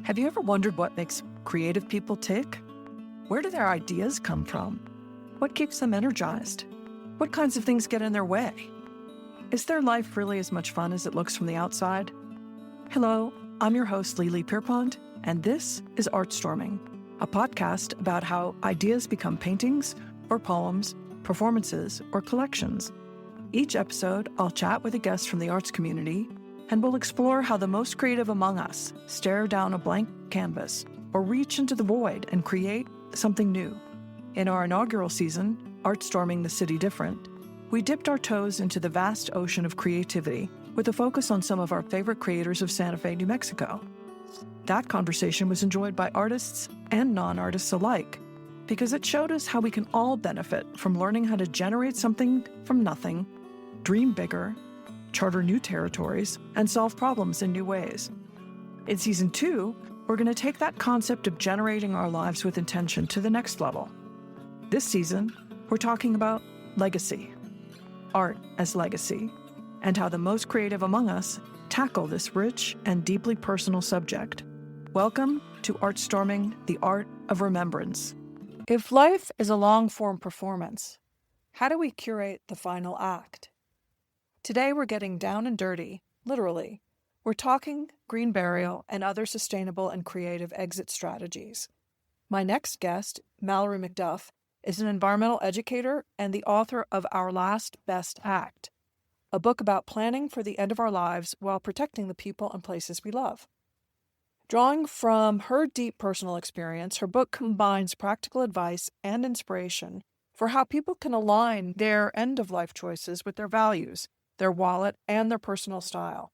Have you ever wondered what makes creative people tick? Where do their ideas come from? What keeps them energized? What kinds of things get in their way? Is their life really as much fun as it looks from the outside? Hello, I'm your host, Lily Pierpont, and this is ArtStorming, a podcast about how ideas become paintings or poems, performances, or collections. Each episode, I'll chat with a guest from the arts community, and we'll explore how the most creative among us stare down a blank canvas or reach into the void and create something new. In our inaugural season, ArtStorming the City Different, we dipped our toes into the vast ocean of creativity with a focus on some of our favorite creators of Santa Fe, New Mexico. That conversation was enjoyed by artists and non-artists alike because it showed us how we can all benefit from learning how to generate something from nothing, dream bigger, charter new territories, and solve problems in new ways. In Season 2, we're going to take that concept of generating our lives with intention to the next level. This season, we're talking about legacy, art as legacy, and how the most creative among us tackle this rich and deeply personal subject. Welcome to ArtStorming, the Art of Remembrance. If life is a long-form performance, how do we curate the final act? Today we're getting down and dirty, literally. We're talking green burial and other sustainable and creative exit strategies. My next guest, Mallory McDuff, is an environmental educator and the author of Our Last Best Act, a book about planning for the end of our lives while protecting the people and places we love. Drawing from her deep personal experience, her book combines practical advice and inspiration for how people can align their end-of-life choices with their values, their wallet, and their personal style.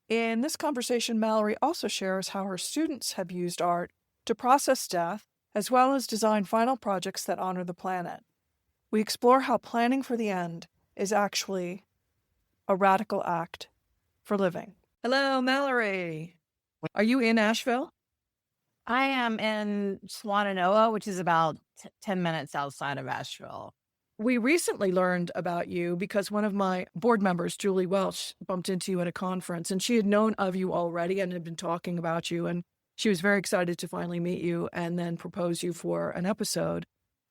In this conversation, Mallory also shares how her students have used art to process death, as well as design final projects that honor the planet. We explore how planning for the end is actually a radical act for living. Hello, Mallory. Are you in Asheville? I am in Swannanoa, which is about 10 minutes outside of Asheville. We recently learned about you because one of my board members, Julie Welch, bumped into you at a conference, and she had known of you already and had been talking about you, and she was very excited to finally meet you and then propose you for an episode.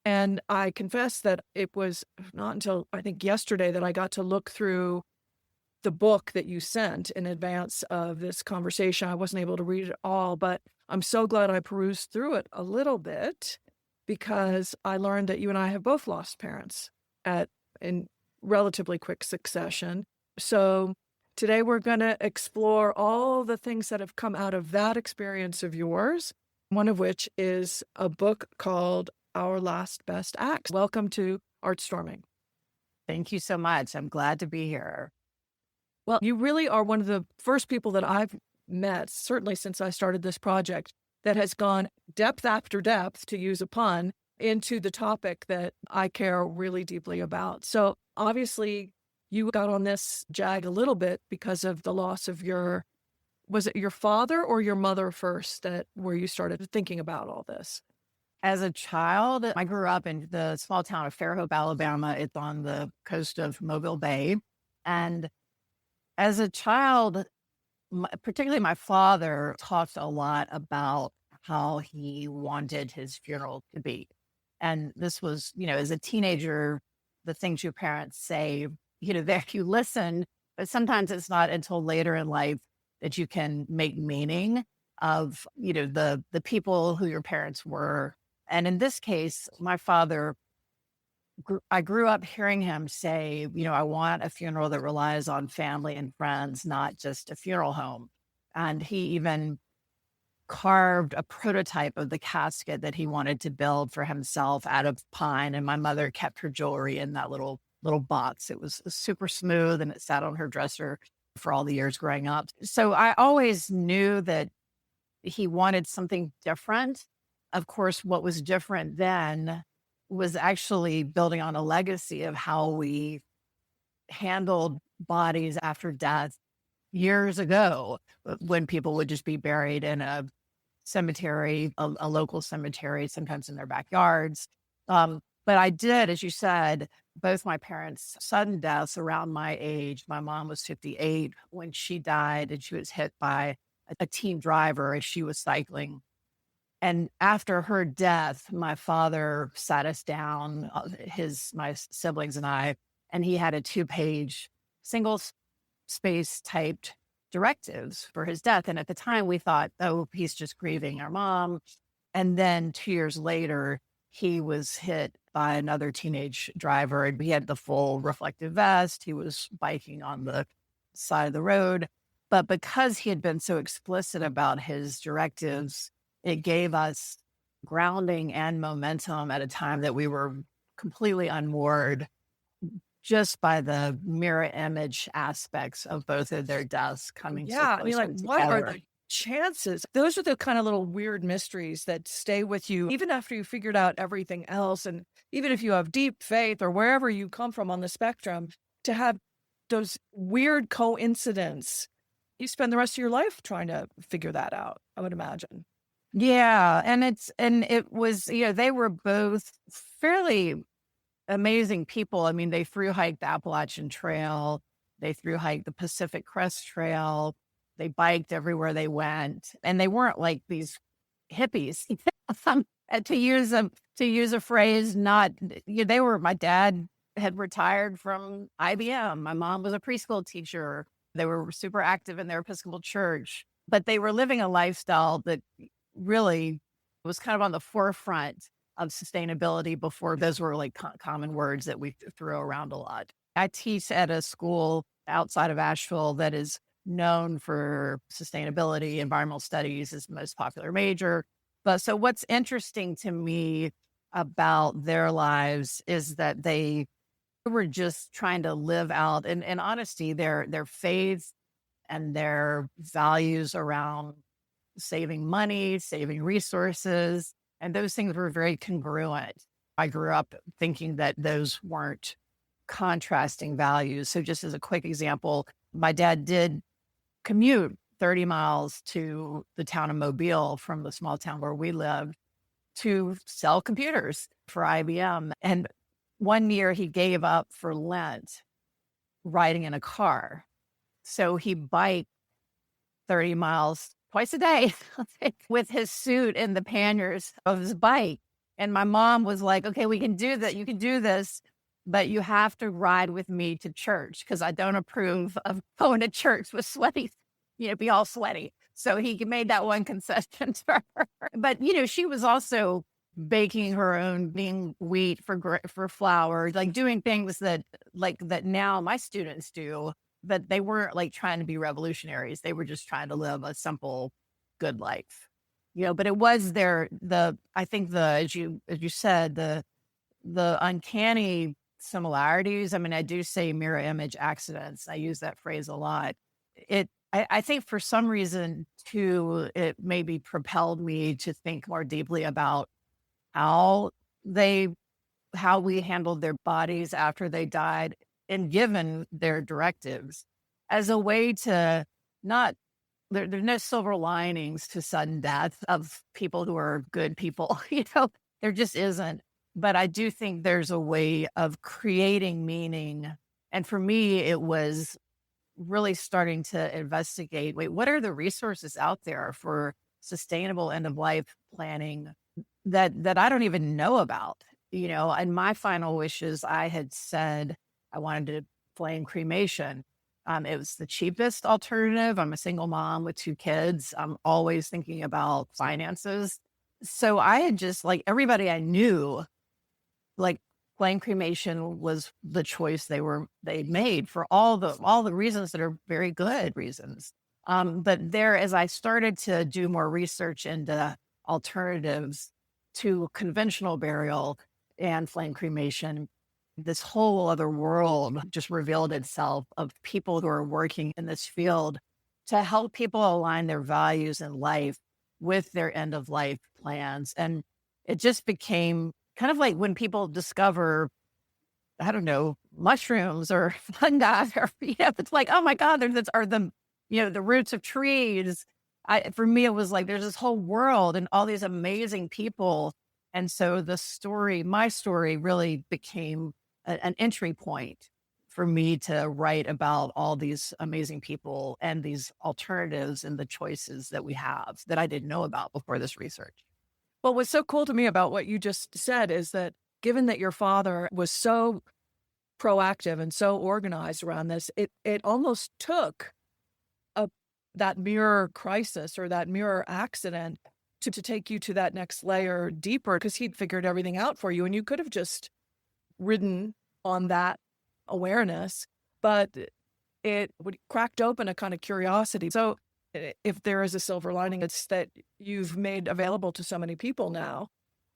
And I confess that it was not until, I think, yesterday that I got to look through the book that you sent in advance of this conversation. I wasn't able to read it all, but I'm so glad I perused through it a little bit, because I learned that you and I have both lost parents in relatively quick succession. So today we're going to explore all the things that have come out of that experience of yours, one of which is a book called Our Last Best Act. Welcome to ArtStorming. Thank you so much. I'm glad to be here. Well, you really are one of the first people that I've met, certainly since I started this project, that has gone depth after depth, to use a pun, into the topic that I care really deeply about. So obviously you got on this jag a little bit because of the loss of was it your father or your mother first where you started thinking about all this? As a child, I grew up in the small town of Fairhope, Alabama. It's on the coast of Mobile Bay. And as a child, particularly my father talked a lot about how he wanted his funeral to be. And this was, as a teenager, the things your parents say, that you listen, but sometimes it's not until later in life that you can make meaning of, the people who your parents were. And in this case, my father, I grew up hearing him say, I want a funeral that relies on family and friends, not just a funeral home. And he even carved a prototype of the casket that he wanted to build for himself out of pine. And my mother kept her jewelry in that little box. It was super smooth and it sat on her dresser for all the years growing up. So I always knew that he wanted something different. Of course, what was different then was actually building on a legacy of how we handled bodies after death years ago, when people would just be buried in a cemetery, a local cemetery, sometimes in their backyards. But I did, as you said, both my parents' sudden deaths around my age. My mom was 58 when she died, and she was hit by a team driver as she was cycling. And after her death, my father sat us down, my siblings and I, and he had a 2-page single space typed directives for his death. And at the time we thought, oh, he's just grieving our mom. And then 2 years later, he was hit by another teenage driver, and he had the full reflective vest. He was biking on the side of the road. But because he had been so explicit about his directives, it gave us grounding and momentum at a time that we were completely unmoored just by the mirror image aspects of both of their deaths coming so Yeah, I mean, closely like, what are together. the chances? Those are the kind of little weird mysteries that stay with you even after you figured out everything else. And even if you have deep faith or wherever you come from on the spectrum, to have those weird coincidences, you spend the rest of your life trying to figure that out, I would imagine. Yeah, and it was, they were both fairly amazing people. I mean, they thru hiked the Appalachian Trail, they thru hiked the Pacific Crest Trail, they biked everywhere they went, and they weren't like these hippies. To use a phrase, not they were. My dad had retired from IBM. My mom was a preschool teacher. They were super active in their Episcopal church, but they were living a lifestyle that really was kind of on the forefront of sustainability before those were like common words that we throw around a lot. I teach at a school outside of Asheville that is known for sustainability. Environmental studies is the most popular major. But so what's interesting to me about their lives is that they were just trying to live out in honesty their faith and their values around saving money, saving resources, and those things were very congruent. I grew up thinking that those weren't contrasting values. So just as a quick example, my dad did commute 30 miles to the town of Mobile from the small town where we lived to sell computers for IBM. And one year he gave up for Lent riding in a car. So he biked 30 miles twice a day with his suit in the panniers of his bike. And my mom was like, okay, we can do that. You can do this, but you have to ride with me to church because I don't approve of going to church with sweaty, be all sweaty. So he made that one concession to her. But, she was also baking her own being wheat for flour, like doing things that now my students do. But they weren't like trying to be revolutionaries. They were just trying to live a simple, good life, but it was I think as you said, the uncanny similarities. I mean, I do say mirror image accidents. I use that phrase a lot. I think for some reason too, it maybe propelled me to think more deeply about how we handled their bodies after they died and given their directives as a way to not, there's no silver linings to sudden death of people who are good people, there just isn't. But I do think there's a way of creating meaning. And for me, it was really starting to investigate, wait, what are the resources out there for sustainable end of life planning that I don't even know about? And my final wishes, I had said I wanted to flame cremation. It was the cheapest alternative. I'm a single mom with 2 kids. I'm always thinking about finances. So I had just everybody I knew, flame cremation was the choice they made for all the reasons that are very good reasons. But as I started to do more research into alternatives to conventional burial and flame cremation, this whole other world just revealed itself of people who are working in this field to help people align their values in life with their end of life plans. And it just became kind of like when people discover, I don't know, mushrooms or fungi, or, it's like, oh my God, the roots of trees. For me, it was like, there's this whole world and all these amazing people. And so my story really became an entry point for me to write about all these amazing people and these alternatives and the choices that we have that I didn't know about before this research. Well, what's so cool to me about what you just said is that given that your father was so proactive and so organized around this, it almost took that mirror crisis or that mirror accident to take you to that next layer deeper, because he'd figured everything out for you and you could have just ridden on that awareness, but it would cracked open a kind of curiosity. So if there is a silver lining, it's that you've made available to so many people now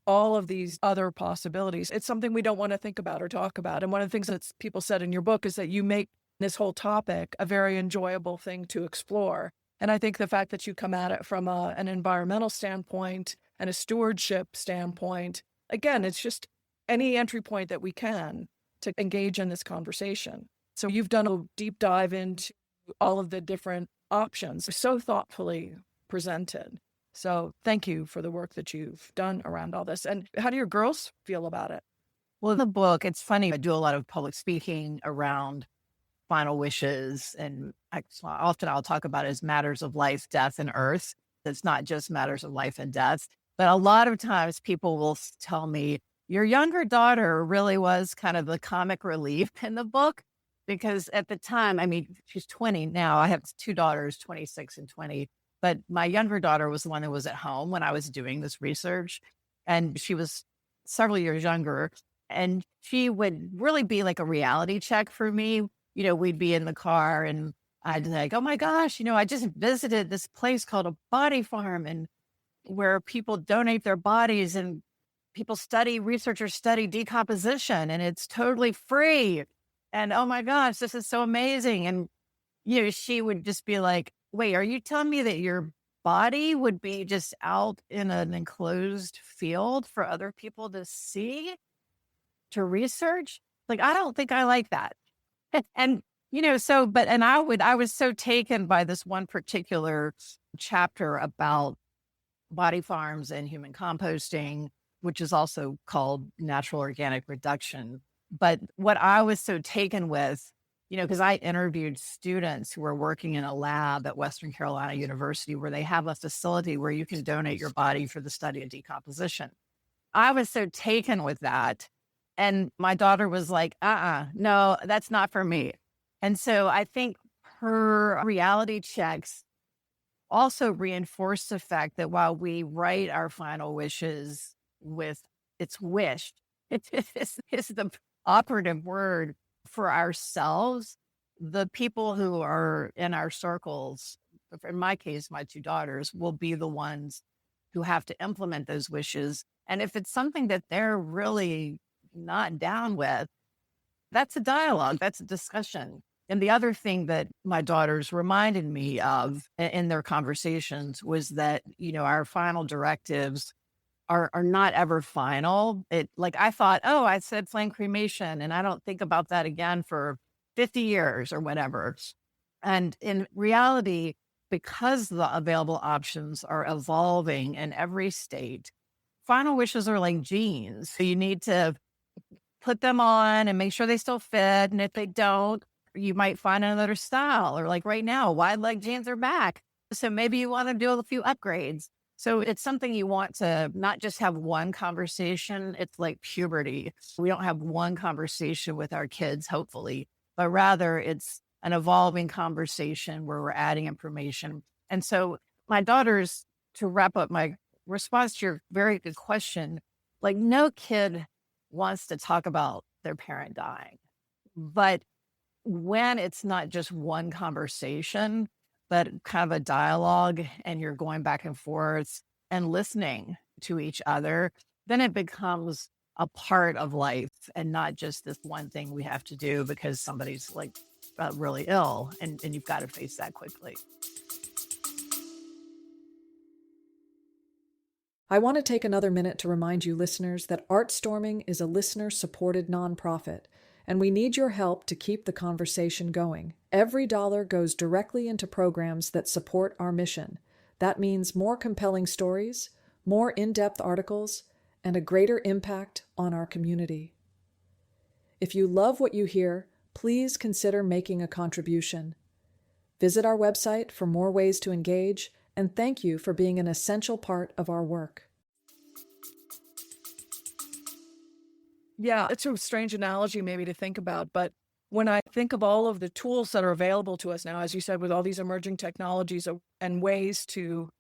all of these other possibilities. It's something we don't want to think about or talk about. And one of the things that people said in your book is that you make this whole topic a very enjoyable thing to explore. And I think the fact that you come at it from an environmental standpoint and a stewardship standpoint, again, it's just any entry point that we can to engage in this conversation. So you've done a deep dive into all of the different options, so thoughtfully presented. So thank you for the work that you've done around all this. And how do your girls feel about it? Well, in the book, it's funny, I do a lot of public speaking around final wishes, and often I'll talk about it as matters of life, death, and earth. It's not just matters of life and death, but a lot of times people will tell me, your younger daughter really was kind of the comic relief in the book, because at the time, I mean, she's 20 now. I have two daughters, 26 and 20, but my younger daughter was the one that was at home when I was doing this research, and she was several years younger, and she would really be like a reality check for me. We'd be in the car and I'd like, oh my gosh, I just visited this place called a body farm, and where people donate their bodies and researchers study decomposition, and it's totally free. And oh my gosh, this is so amazing. And, she would just be like, wait, are you telling me that your body would be just out in an enclosed field for other people to see, to research? Like, I don't think I like that. And, I was so taken by this one particular chapter about body farms and human composting, which is also called natural organic reduction. But what I was so taken with, because I interviewed students who were working in a lab at Western Carolina University, where they have a facility where you can donate your body for the study of decomposition. I was so taken with that. And my daughter was like, no, that's not for me. And so I think her reality checks also reinforce the fact that while we write our final wishes with it's wished, it is the operative word for ourselves. The people who are in our circles, in my case, my two daughters, will be the ones who have to implement those wishes. And if it's something that they're really not down with, that's a dialogue, that's a discussion. And the other thing that my daughters reminded me of in their conversations was that, our final directives are not ever final. I thought, I said flame cremation, and I don't think about that again for 50 years or whatever. And in reality, because the available options are evolving in every state, final wishes are like jeans. So you need to put them on and make sure they still fit. And if they don't, you might find another style, or like right now, wide leg jeans are back. So maybe you want to do a few upgrades. So it's something you want to not just have one conversation. It's like puberty. We don't have one conversation with our kids, hopefully, but rather it's an evolving conversation where we're adding information. And so my daughters, to wrap up my response to your very good question, like no kid wants to talk about their parent dying, but when it's not just one conversation, but kind of a dialogue, and you're going back and forth and listening to each other, then it becomes a part of life and not just this one thing we have to do because somebody's really ill and you've got to face that quickly. I want to take another minute to remind you listeners that ArtStorming is a listener-supported nonprofit, and we need your help to keep the conversation going. Every dollar goes directly into programs that support our mission. That means more compelling stories, more in-depth articles, and a greater impact on our community. If you love what you hear, please consider making a contribution. Visit our website for more ways to engage, and thank you for being an essential part of our work. Yeah, it's a strange analogy maybe to think about, but when I think of all of the tools that are available to us now, as you said, with all these emerging technologies and ways to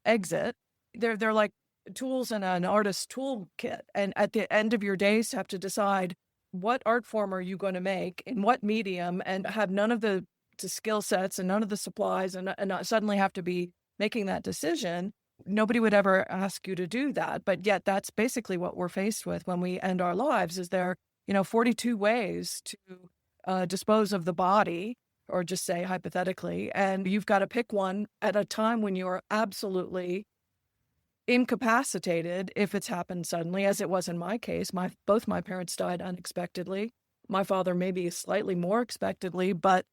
exit, they're like tools in an artist's toolkit. And at the end of your days, have to decide what art form are you going to make in what medium, and have none of the skill sets and none of the supplies, and not suddenly have to be making that decision. Nobody would ever ask you to do that, but yet that's basically what we're faced with when we end our lives. Is there 42 ways to dispose of the body, or just say hypothetically, and you've got to pick one at a time when you're absolutely incapacitated if it's happened suddenly, as it was in my case. Both my parents died unexpectedly. My father maybe slightly more expectedly, but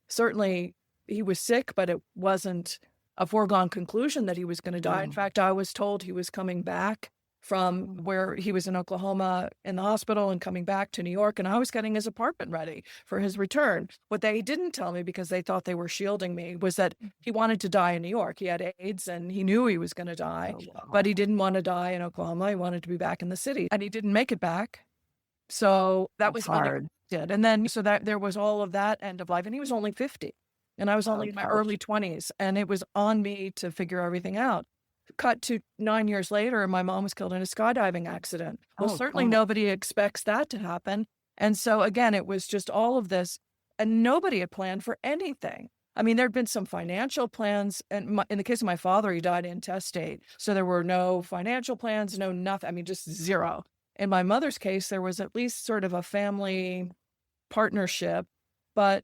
certainly he was sick, but it wasn't a foregone conclusion that he was going to die. In fact, I was told he was coming back from where he was in Oklahoma in the hospital and coming back to New York, and I was getting his apartment ready for his return. What they didn't tell me, because they thought they were shielding me, was that he wanted to die in New York. He had AIDS and he knew he was going to die, but he didn't want to die in Oklahoma. He wanted to be back in the city, and he didn't make it back. So that was hard. And then, so that there was all of that end of life, and he was only 50. And I was only in my early 20s, and it was on me to figure everything out. Cut to 9 years later, my mom was killed in a skydiving accident. Well, certainly nobody expects that to happen. And so again, it was just all of this, and nobody had planned for anything. I mean, there'd been some financial plans, and in the case of my father, he died intestate. So there were no financial plans, no nothing. I mean, just zero. In my mother's case, there was at least sort of a family partnership, but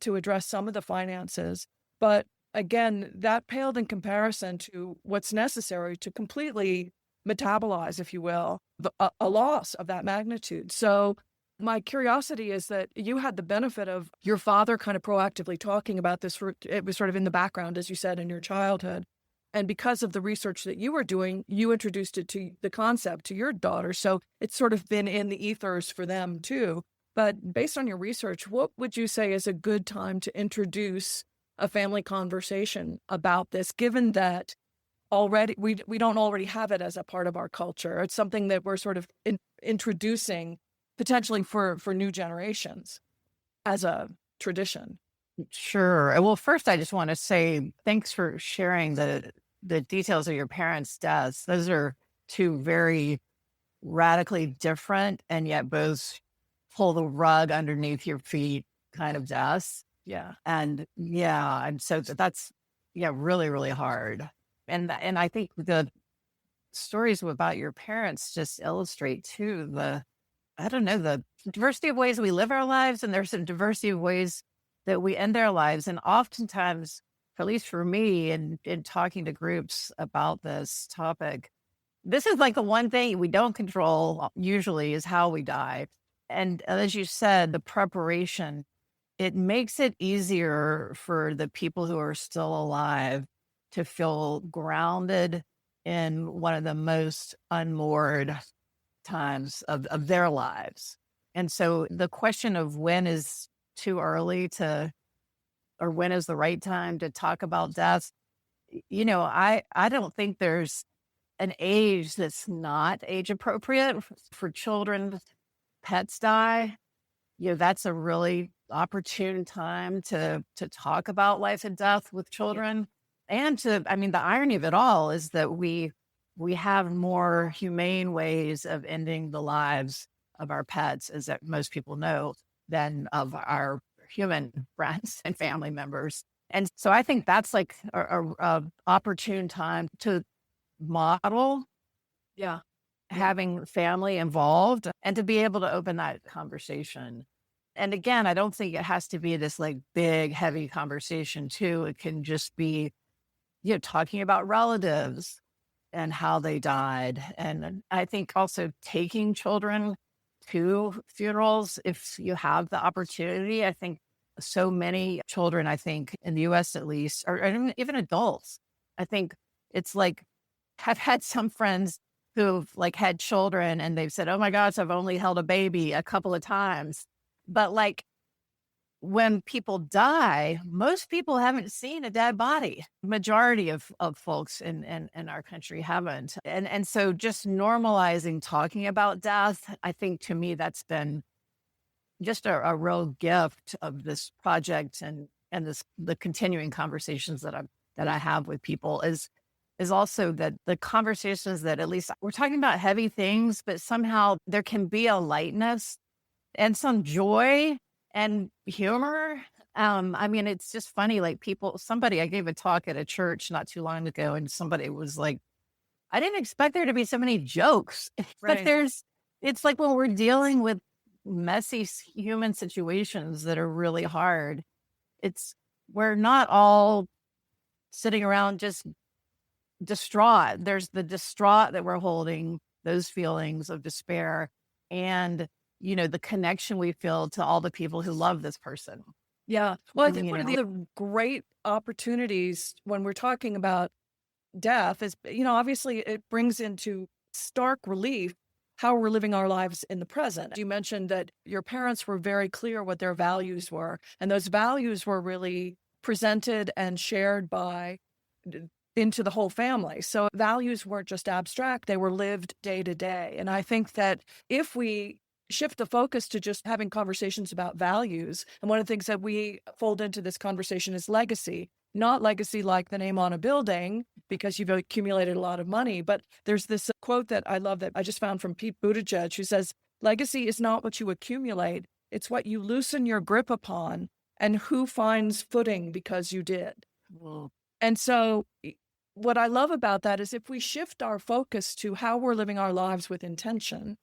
to address some of the finances. But again, that paled in comparison to what's necessary to completely metabolize, if you will, a loss of that magnitude. So my curiosity is that you had the benefit of your father kind of proactively talking about this. It was sort of in the background, as you said, in your childhood. And because of the research that you were doing, you introduced it to the concept to your daughter. So it's sort of been in the ethers for them too. But based on your research, what would you say is a good time to introduce a family conversation about this, given that already we don't already have it as a part of our culture? It's something that we're sort of introducing potentially for new generations as a tradition. Sure. Well, first, I just want to say thanks for sharing the details of your parents' deaths. Those are two very radically different and yet both pull the rug underneath your feet kind of deaths. Yeah. And so that's really, really hard. And I think the stories about your parents just illustrate too the diversity of ways we live our lives, and there's some diversity of ways that we end our lives. And oftentimes, at least for me, in talking to groups about this topic, this is like the one thing we don't control usually is how we die. And as you said, the preparation, it makes it easier for the people who are still alive to feel grounded in one of the most unmoored times of their lives. And so the question of when is too early or when is the right time to talk about death, I don't think there's an age that's not age appropriate for children. Pets die, that's a really opportune time to talk about life and death with children. And the irony of it all is that we have more humane ways of ending the lives of our pets, as that most people know, than of our human friends and family members. And so I think that's like a opportune time to model having family involved and to be able to open that conversation. And again, I don't think it has to be this like big, heavy conversation too. It can just be, talking about relatives and how they died. And I think also taking children to funerals, if you have the opportunity. I think so many children, I think in the US at least, or even adults, I think it's like, I've had some friends who've like had children and they've said, oh my gosh, I've only held a baby a couple of times. But like when people die, most people haven't seen a dead body. Majority of folks in our country haven't. And so just normalizing talking about death, I think to me that's been just a real gift of this project and the continuing conversations that I have with people is also that the conversations that at least we're talking about heavy things, but somehow there can be a lightness and some joy and humor. I mean, it's just funny, like I gave a talk at a church not too long ago, and somebody was like, I didn't expect there to be so many jokes, but Right. it's like when we're dealing with messy human situations that are really hard, we're not all sitting around just distraught. There's the distraught that we're holding, those feelings of despair, and the connection we feel to all the people who love this person. Yeah. Well, I think You one of know, the great opportunities when we're talking about death is, obviously it brings into stark relief how we're living our lives in the present. You mentioned that your parents were very clear what their values were, and those values were really presented and shared into the whole family. So values weren't just abstract, they were lived day to day. And I think that if we shift the focus to just having conversations about values, and one of the things that we fold into this conversation is legacy, not legacy like the name on a building because you've accumulated a lot of money. But there's this quote that I love that I just found from Pete Buttigieg, who says, legacy is not what you accumulate, it's what you loosen your grip upon and who finds footing because you did. well, And so what I love about that is if we shift our focus to how we're living our lives with intention,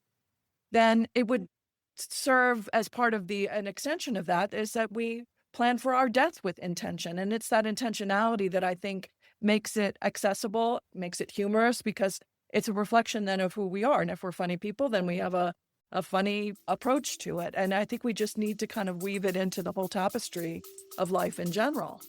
then it would serve as part of an extension of that is that we plan for our death with intention. And it's that intentionality that I think makes it accessible, makes it humorous, because it's a reflection then of who we are. And if we're funny people, then we have a funny approach to it. And I think we just need to kind of weave it into the whole tapestry of life in general.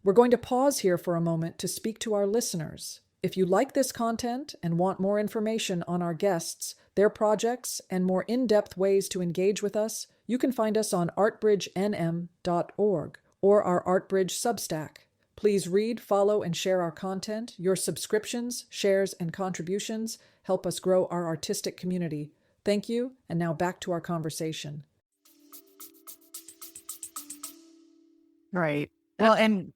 We're going to pause here for a moment to speak to our listeners. If you like this content and want more information on our guests, their projects, and more in-depth ways to engage with us, you can find us on artbridgenm.org or our ArtBridge Substack. Please read, follow, and share our content. Your subscriptions, shares, and contributions help us grow our artistic community. Thank you, and now back to our conversation. right. Well, and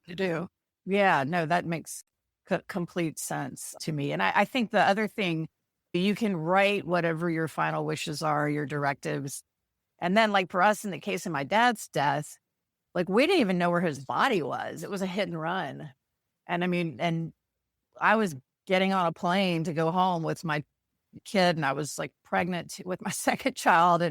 yeah, no, that makes complete sense to me. And I think the other thing, you can write whatever your final wishes are, your directives. And then like for us, in the case of my dad's death, like we didn't even know where his body was. It was a hit and run. And I mean, and I was getting on a plane to go home with my kid, and I was like pregnant with my second child,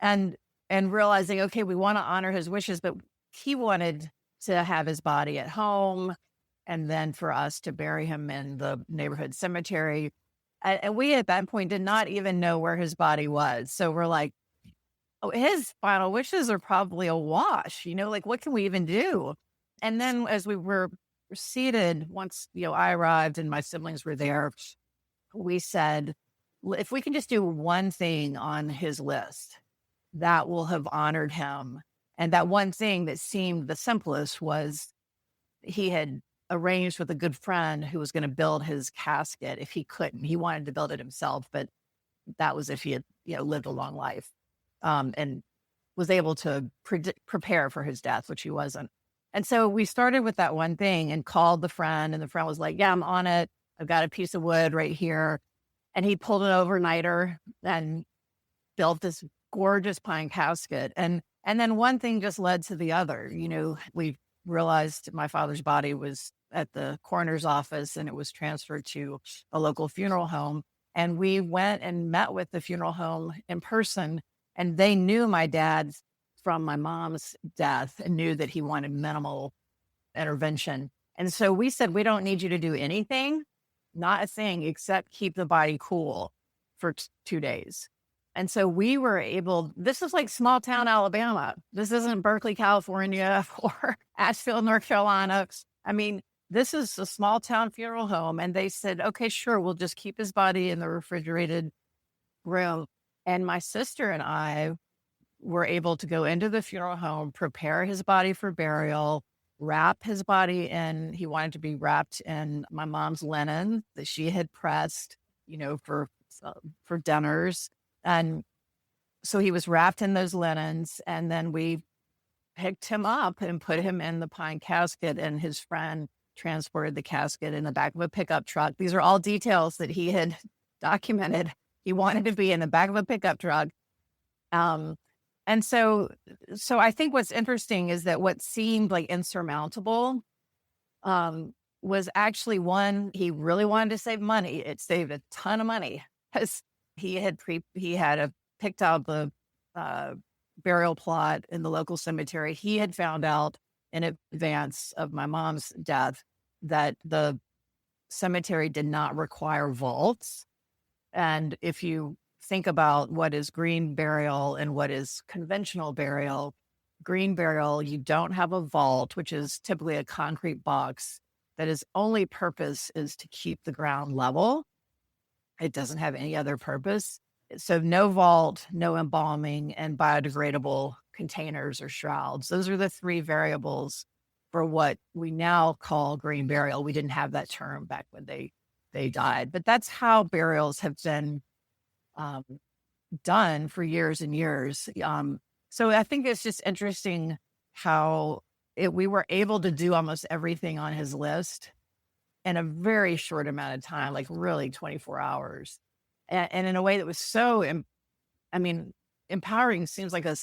and realizing, okay, we want to honor his wishes, but he wanted to have his body at home, and then for us to bury him in the neighborhood cemetery. And we at that point did not even know where his body was. So we're like, oh, his final wishes are probably a wash, like what can we even do? And then as we were seated, once, I arrived and my siblings were there, we said, if we can just do one thing on his list, that will have honored him. And that one thing that seemed the simplest was he had arranged with a good friend who was going to build his casket if he couldn't. He wanted to build it himself, but that was if he had, lived a long life, and was able to prepare for his death, which he wasn't. And so we started with that one thing and called the friend, and the friend was like, yeah, I'm on it. I've got a piece of wood right here. And he pulled an overnighter and built this gorgeous pine casket. And then one thing just led to the other. We realized my father's body was at the coroner's office and it was transferred to a local funeral home. And we went and met with the funeral home in person, and they knew my dad from my mom's death and knew that he wanted minimal intervention. And so we said, we don't need you to do anything, not a thing, except keep the body cool for 2 days. And so we were able, this is like small town Alabama. This isn't Berkeley, California or Asheville, North Carolina. I mean, this is a small town funeral home. And they said, okay, sure, we'll just keep his body in the refrigerated room. And my sister and I were able to go into the funeral home, prepare his body for burial, wrap his body in, he wanted to be wrapped in my mom's linen that she had pressed, for dinners. And so he was wrapped in those linens. And then we picked him up and put him in the pine casket, and his friend transported the casket in the back of a pickup truck. These are all details that he had documented. He wanted to be in the back of a pickup truck. And so I think what's interesting is that what seemed like insurmountable was actually one, he really wanted to save money. It saved a ton of money because he had picked out the burial plot in the local cemetery. He had found out in advance of my mom's death that the cemetery did not require vaults. And if you think about what is green burial and what is conventional burial, green burial, you don't have a vault, which is typically a concrete box that its only purpose is to keep the ground level. It doesn't have any other purpose. So no vault, no embalming, and biodegradable containers or shrouds. Those are the three variables for what we now call green burial. We didn't have that term back when they died, but that's how burials have been done for years and years. So I think it's just interesting how we were able to do almost everything on his list in a very short amount of time, like really 24 hours. And in a way that was so, empowering seems like a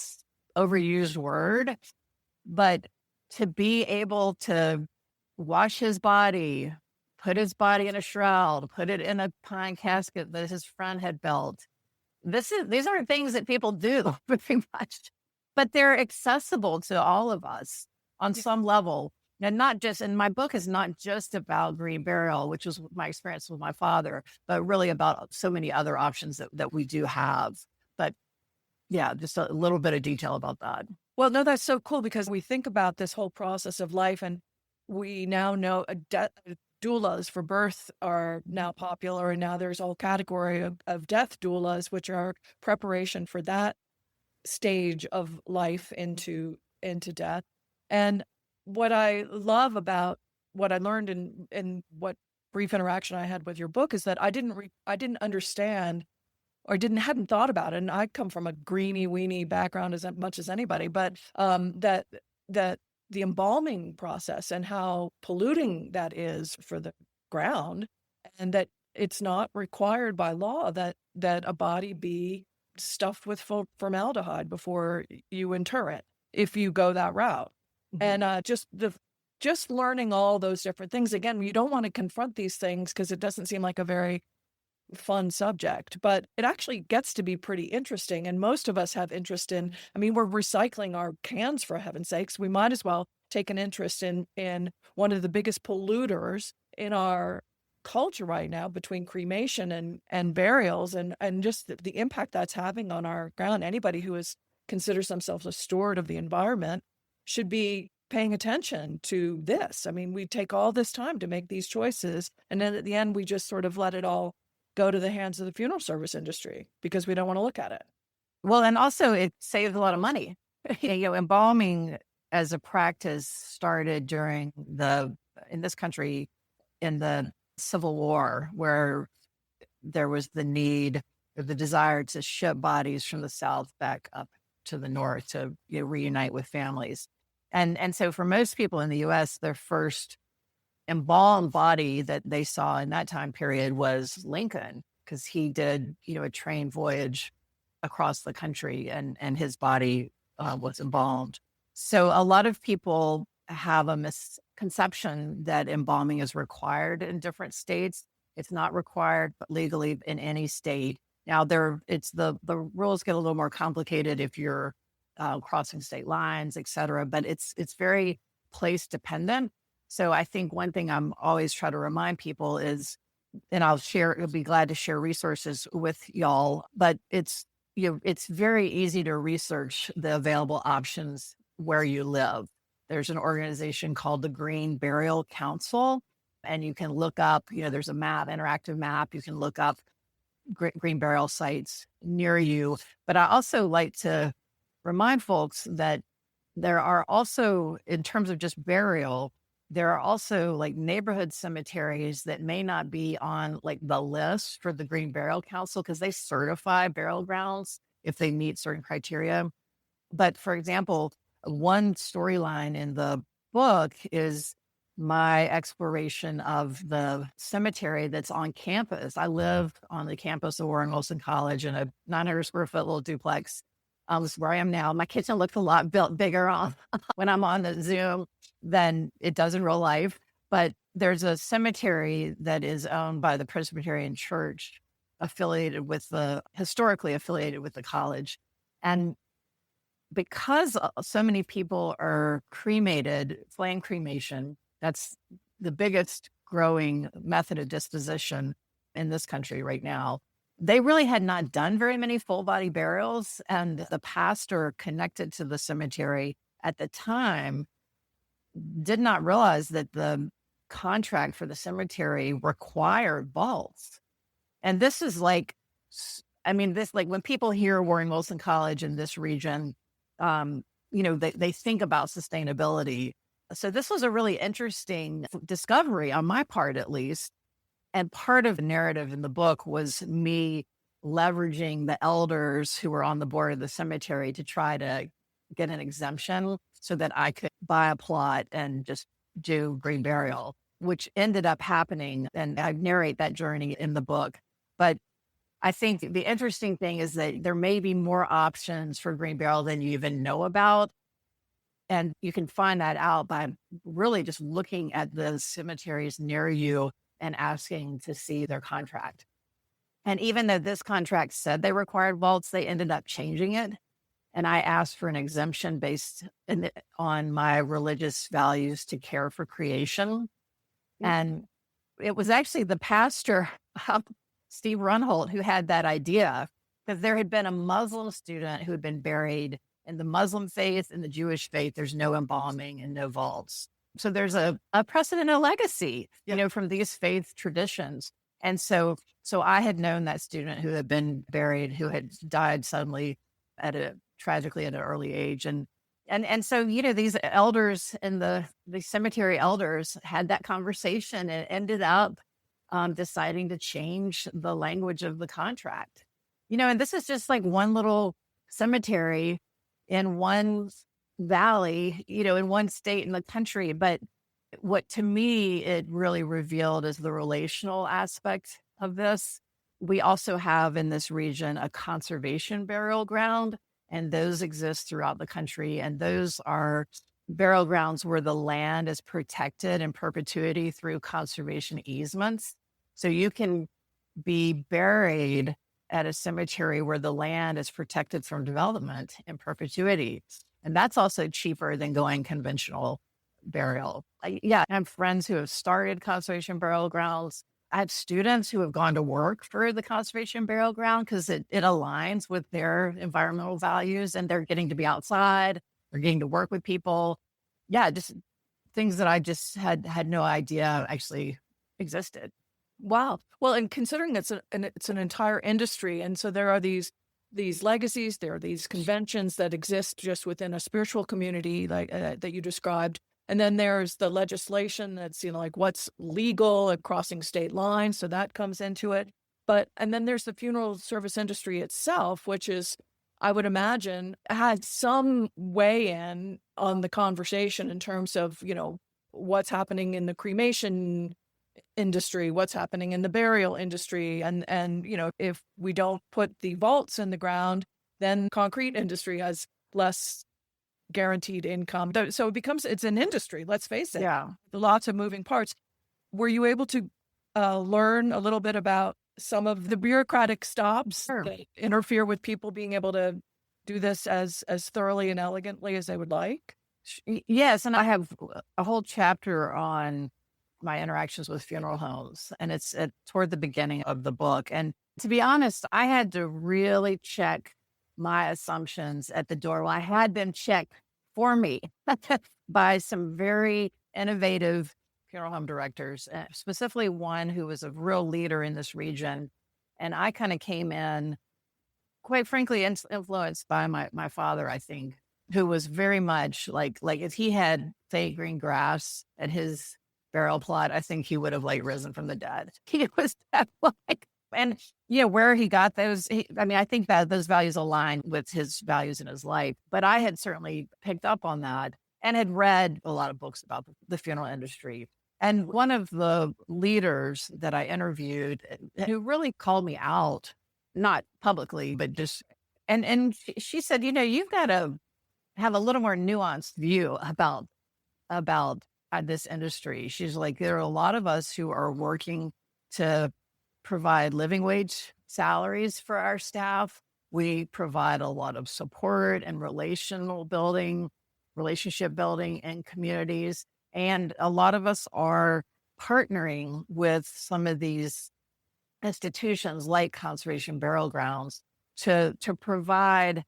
overused word, but to be able to wash his body, put his body in a shroud, put it in a pine casket that his friend had built. These aren't things that people do very much, but they're accessible to all of us on some level. And my book is not just about green burial, which was my experience with my father, but really about so many other options that we do have. But yeah, just a little bit of detail about that. Well, no, that's so cool because we think about this whole process of life, and we now know doulas for birth are now popular, and now there's a whole category of death doulas, which are preparation for that stage of life into death. And what I love about what I learned in what brief interaction I had with your book is that I didn't understand, or hadn't thought about it. And I come from a greeny weeny background as much as anybody, but that the embalming process and how polluting that is for the ground, and that it's not required by law that a body be stuffed with formaldehyde before you inter it, if you go that route. Mm-hmm. And just learning all those different things. Again, you don't want to confront these things because it doesn't seem like a very fun subject, but it actually gets to be pretty interesting. And most of us have interest in, we're recycling our cans, for heaven's sakes. We might as well take an interest in one of the biggest polluters in our culture right now, between cremation and burials, and just the impact that's having on our ground. Anybody who considers themselves a steward of the environment should be paying attention to this. We take all this time to make these choices, and then at the end, we just sort of let it all go to the hands of the funeral service industry because we don't want to look at it. Well, and also it saves a lot of money. Embalming as a practice started in this country in the Civil War, where there was the need or the desire to ship bodies from the South back up to the North to reunite with families. And so for most people in the U.S., their first embalmed body that they saw in that time period was Lincoln, because he did, a train voyage across the country, and his body was embalmed. So a lot of people have a misconception that embalming is required in different states. It's not required, but legally in any state. Now the rules get a little more complicated if you're crossing state lines, et cetera, but it's very place dependent. So I think one thing I'm always trying to remind people is, and I'll be glad to share resources with y'all, but it's very easy to research the available options where you live. There's an organization called the Green Burial Council, and you can look up, there's a interactive map. You can look up green burial sites near you. But I also like to remind folks that there are also, in terms of just burial, there are also like neighborhood cemeteries that may not be on like the list for the Green Burial Council because they certify burial grounds if they meet certain criteria. But for example, one storyline in the book is my exploration of the cemetery that's on campus. I live on the campus of Warren Wilson College in a 900 square foot little duplex. This is where I am now. My kitchen looks a lot bigger on when I'm on the Zoom than it does in real life. But there's a cemetery that is owned by the Presbyterian Church, historically affiliated with the college. And because so many people are cremated, flame cremation, that's the biggest growing method of disposition in this country right now. They really had not done very many full body burials. And the pastor connected to the cemetery at the time did not realize that the contract for the cemetery required vaults. And this is like, when people hear Warren Wilson College in this region, they think about sustainability. So this was a really interesting discovery on my part, at least. And part of the narrative in the book was me leveraging the elders who were on the board of the cemetery to try to get an exemption so that I could buy a plot and just do green burial, which ended up happening. And I narrate that journey in the book. But I think the interesting thing is that there may be more options for green burial than you even know about. And you can find that out by really just looking at the cemeteries near you and asking to see their contract. And even though this contract said they required vaults, they ended up changing it. And I asked for an exemption based on my religious values to care for creation. And it was actually the pastor, Steve Runholt, who had that idea, because there had been a Muslim student who had been buried in the Muslim faith and the Jewish faith. There's no embalming and no vaults. So there's a precedent, a legacy, from these faith traditions. And so I had known that student who had been buried, who had died suddenly tragically at an early age. And so, these elders and the cemetery elders had that conversation and ended up deciding to change the language of the contract. And this is just like one little cemetery in one valley, in one state in the country. But what to me, it really revealed is the relational aspect of this. We also have in this region a conservation burial ground, and those exist throughout the country. And those are burial grounds where the land is protected in perpetuity through conservation easements. So you can be buried at a cemetery where the land is protected from development in perpetuity. And that's also cheaper than going conventional burial. I have friends who have started conservation burial grounds. I have students who have gone to work for the conservation burial ground because it aligns with their environmental values, and they're getting to be outside, they're getting to work with people. Yeah, just things that I just had no idea actually existed. Wow. Well, and considering it's an entire industry, and so there are these legacies, there are these conventions that exist just within a spiritual community like that you described, and then there's the legislation that's like what's legal and crossing state lines, so that comes into it. And then there's the funeral service industry itself, which is, I would imagine, had some weigh in on the conversation in terms of what's happening in the cremation industry, what's happening in the burial industry, and if we don't put the vaults in the ground, then concrete industry has less guaranteed income. So it's an industry, let's face it. Yeah. Lots of moving parts. Were you able to learn a little bit about some of the bureaucratic stops that interfere with people being able to do this as thoroughly and elegantly as they would like? Yes, and I have a whole chapter on my interactions with funeral homes, and it's toward the beginning of the book. And to be honest, I had to really check my assumptions at the door. Well, I had them checked for me by some very innovative funeral home directors, specifically one who was a real leader in this region. And I kind of came in, quite frankly, influenced by my father, I think, who was very much like if he had fake green grass at his burial plot, I think he would have like risen from the dead. He was that like, and yeah, where he got those, I think that those values align with his values in his life. But I had certainly picked up on that and had read a lot of books about the funeral industry. And one of the leaders that I interviewed who really called me out, not publicly, but just, and she said, you've got to have a little more nuanced view about this industry. She's like, there are a lot of us who are working to provide living wage salaries for our staff. We provide a lot of support and relationship building in communities. And a lot of us are partnering with some of these institutions like conservation burial grounds to provide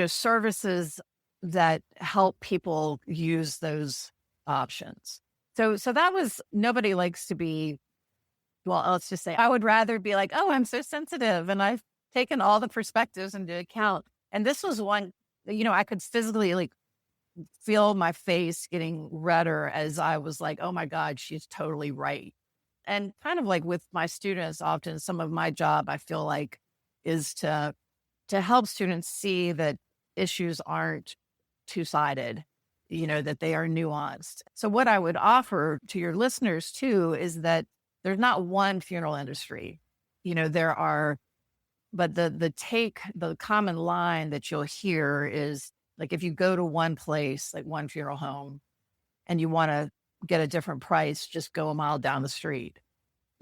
services that help people use those options. So that was, nobody likes to be, well, let's just say I would rather be like, oh, I'm so sensitive and I've taken all the perspectives into account. And this was one, I could physically like feel my face getting redder as I was like, oh my God, she's totally right. And kind of like with my students, often some of my job, I feel like, is to help students see that issues aren't two-sided, that they are nuanced. So what I would offer to your listeners too is that there's not one funeral industry, there are, but the common line that you'll hear is like, if you go to one place, like one funeral home, and you want to get a different price, just go a mile down the street.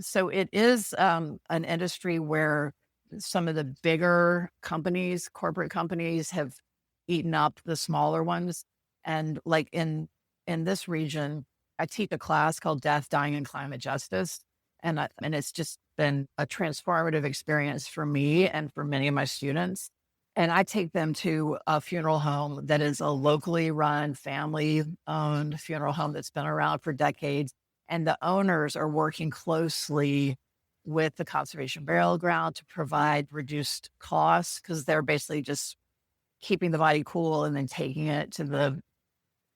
So it is an industry where some of the bigger companies, corporate companies, have eaten up the smaller ones. And like in this region, I teach a class called Death, Dying, and Climate Justice. And it's just been a transformative experience for me and for many of my students. And I take them to a funeral home that is a locally run, family-owned funeral home that's been around for decades. And the owners are working closely with the conservation burial ground to provide reduced costs, because they're basically just keeping the body cool and then taking it to the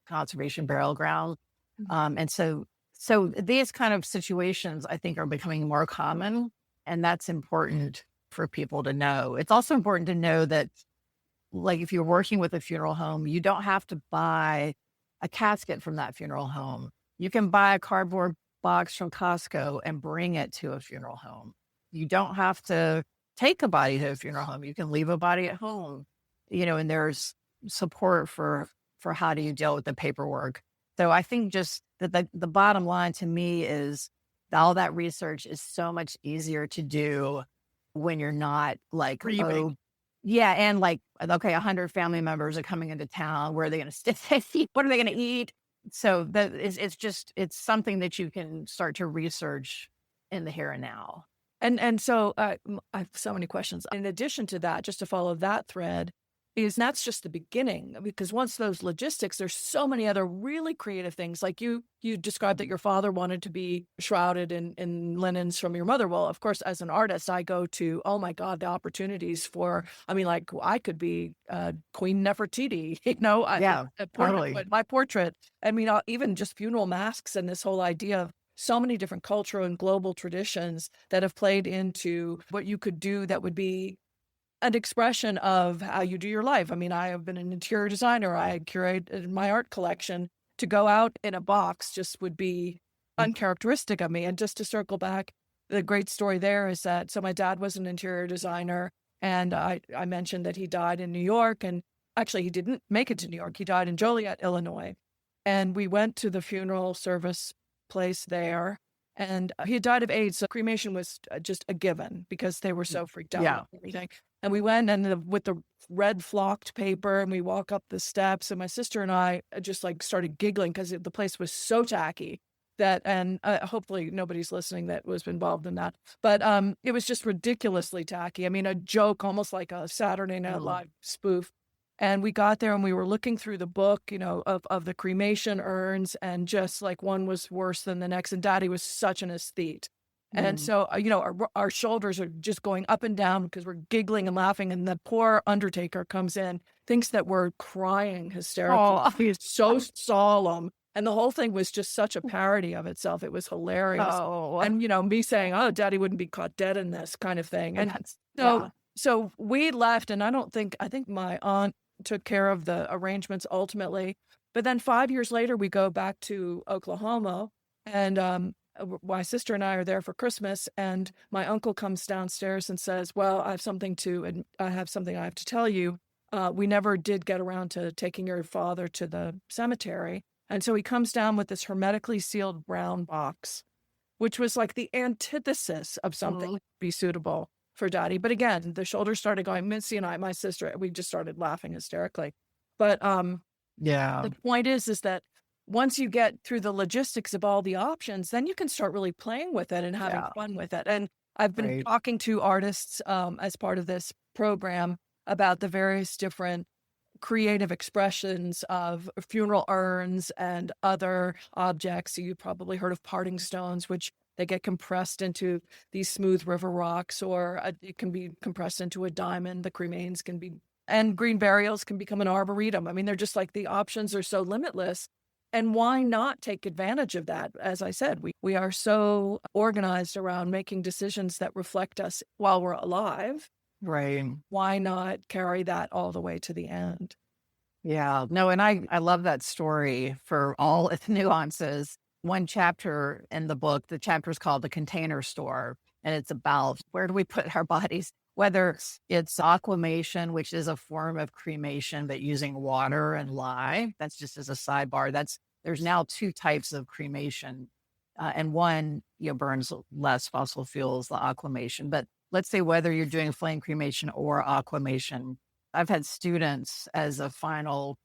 conservation burial ground. And so these kind of situations, I think, are becoming more common, and that's important for people to know. It's also important to know that, like, if you're working with a funeral home, you don't have to buy a casket from that funeral home. You can buy a cardboard box from Costco and bring it to a funeral home. You don't have to take a body to a funeral home. You can leave a body at home, and there's support for how do you deal with the paperwork. So I think just that the bottom line to me is all that research is so much easier to do when you're not like, grieving. oh, yeah. And like, okay, 100 family members are coming into town. Where are they going to stay? What are they going to eat? So it's something that you can start to research in the here and now. And so I have so many questions. In addition to that, just to follow that thread, that's just the beginning, because once those logistics, there's so many other really creative things. Like you described that your father wanted to be shrouded in linens from your mother. Well, of course, as an artist, I go to, oh my God, the opportunities for, like I could be Queen Nefertiti, totally. my portrait. Even just funeral masks and this whole idea of so many different cultural and global traditions that have played into what you could do that would be an expression of how you do your life. I have been an interior designer. I curated my art collection. To go out in a box just would be uncharacteristic of me. And just to circle back, the great story there is that, so my dad was an interior designer, and I mentioned that he died in New York, and actually he didn't make it to New York. He died in Joliet, Illinois. And we went to the funeral service place there, and he had died of AIDS. So cremation was just a given because they were so freaked out about everything. And we went with the red flocked paper, and we walk up the steps, and my sister and I just like started giggling because the place was so tacky and hopefully nobody's listening that was involved in that. But it was just ridiculously tacky. A joke, almost like a Saturday Night Live spoof. And we got there and we were looking through the book, of the cremation urns, and just like one was worse than the next. And Daddy was such an aesthete. And so, our shoulders are just going up and down because we're giggling and laughing. And the poor undertaker comes in, thinks that we're crying hysterically. Oh, He's so solemn. And the whole thing was just such a parody of itself. It was hilarious. oh, And, me saying, oh, daddy wouldn't be caught dead in this kind of thing. And that's, so, yeah. so we left, and I think my aunt took care of the arrangements ultimately. But then 5 years later, we go back to Oklahoma, and my sister and I are there for Christmas, and my uncle comes downstairs and says, well, I have something I have to tell you. We never did get around to taking your father to the cemetery. And so he comes down with this hermetically sealed brown box, which was like the antithesis of something that would be suitable for daddy. But again, the shoulders started going. Missy and I, my sister, we just started laughing hysterically. But Yeah. the point is that once you get through the logistics of all the options, then you can start really playing with it and having fun with it. And I've been talking to artists as part of this program about the various different creative expressions of funeral urns and other objects. So you've probably heard of parting stones, which they get compressed into these smooth river rocks, or it can be compressed into a diamond. The cremains can be, and green burials can become an arboretum. I mean, they're just like, the options are so limitless. And why not take advantage of that? As I said, we are so organized around making decisions that reflect us while we're alive. Right. Why not carry that all the way to the end? Yeah. No, and I love that story for all its nuances. One chapter in the book, the chapter is called The Container Store, and it's about where do we put our bodies, whether it's aquamation, which is a form of cremation, but using water and lye. That's just as a sidebar. There's now 2 types of cremation, and one burns less fossil fuels, the aquamation. But let's say whether you're doing flame cremation or aquamation, I've had students as a final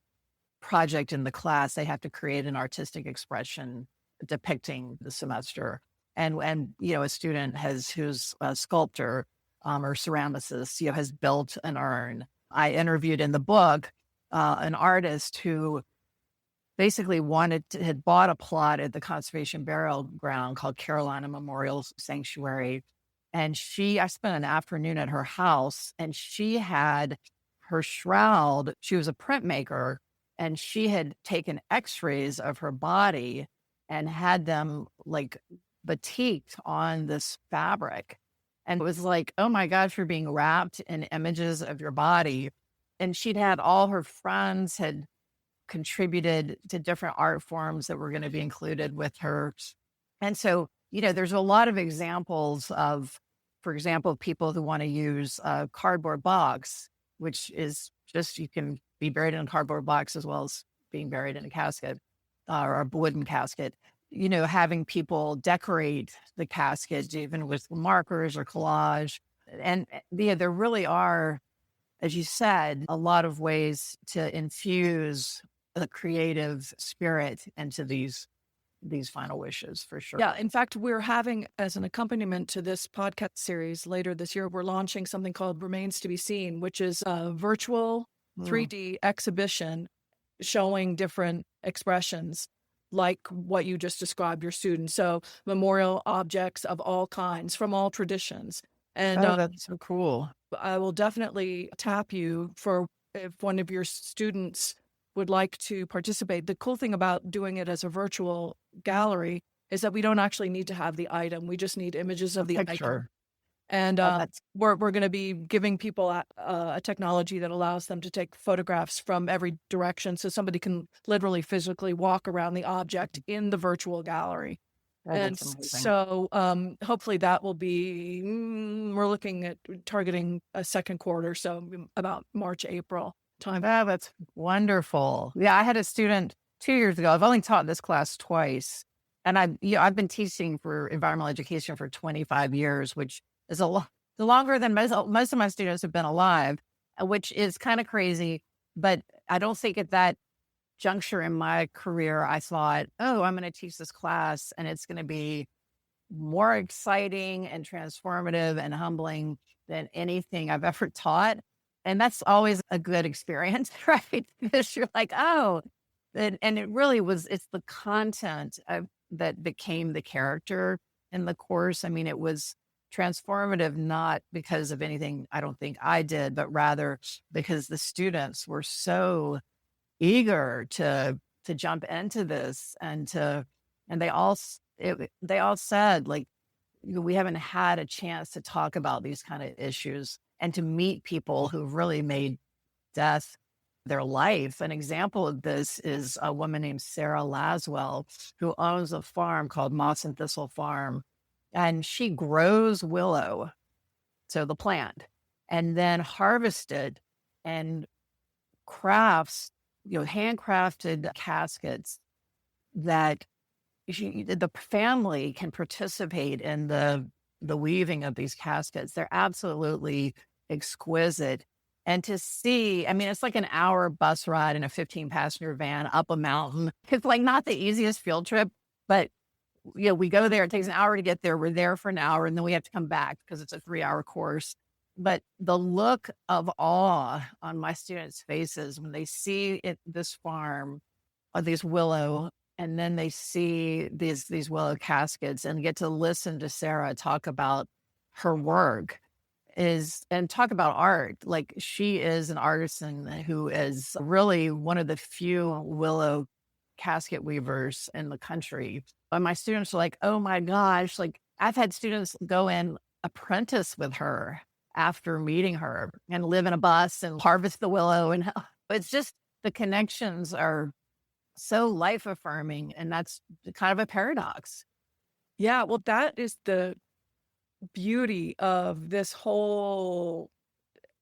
project in the class, they have to create an artistic expression depicting the semester. And a student who's a sculptor or ceramicist, has built an urn. I interviewed in the book an artist who basically had bought a plot at the conservation burial ground called Carolina Memorial Sanctuary. And I spent an afternoon at her house, and she had her shroud. She was a printmaker, and she had taken x-rays of her body and had them like batiqued on this fabric. And it was like, oh my gosh, you're being wrapped in images of your body. And she'd had all her friends had contributed to different art forms that were going to be included with her. And so, there's a lot of examples of, for example, people who want to use a cardboard box, which is just, you can be buried in a cardboard box as well as being buried in a casket or a wooden casket. Having people decorate the casket, even with markers or collage. And there really are, as you said, a lot of ways to infuse the creative spirit into these final wishes, for sure. Yeah. In fact, we're having, as an accompaniment to this podcast series later this year, we're launching something called Remains to be Seen, which is a virtual 3D exhibition showing different expressions like what you just described, your students. So memorial objects of all kinds from all traditions. And that's so cool. I will definitely tap you for if one of your students would like to participate. The cool thing about doing it as a virtual gallery is that we don't actually need to have the item. We just need images of the item. And we're going to be giving people a technology that allows them to take photographs from every direction, so somebody can literally physically walk around the object in the virtual gallery. And so hopefully that will be, we're looking at targeting a second quarter, so about March, April time. Oh, that's wonderful. Yeah, I had a student 2 years ago. I've only taught this class twice. And I've been teaching for environmental education for 25 years, which is longer than most of my students have been alive, which is kind of crazy. But I don't think at that juncture in my career, I thought, oh, I'm going to teach this class and it's going to be more exciting and transformative and humbling than anything I've ever taught. And that's always a good experience, right? Because you're like, oh, and it really was, it's the content that became the character. in the course. I mean, it was transformative, not because of anything I don't think I did, but rather because the students were so eager to jump into this and they all said, like, we haven't had a chance to talk about these kind of issues and to meet people who really made death their life. An example of this is a woman named Sarah Laswell, who owns a farm called Moss and Thistle Farm. And she grows willow, so the plant, and then harvested and crafts, handcrafted caskets that the family can participate in the weaving of these caskets. They're absolutely exquisite. And to see, I mean, it's like an hour bus ride in a 15-passenger van up a mountain. It's like not the easiest field trip, but we go there. It takes an hour to get there. We're there for an hour, and then we have to come back because it's a 3-hour course. But the look of awe on my students' faces when they see this farm, these willow, and then they see these willow caskets and get to listen to Sarah talk about her work and talk about art. Like, she is an artisan who is really one of the few willow casket weavers in the country. And my students are like, oh my gosh, like, I've had students go in apprentice with her after meeting her and live in a bus and harvest the willow. And it's just, the connections are so life affirming. And that's kind of a paradox. Yeah, well, that is the beauty of this whole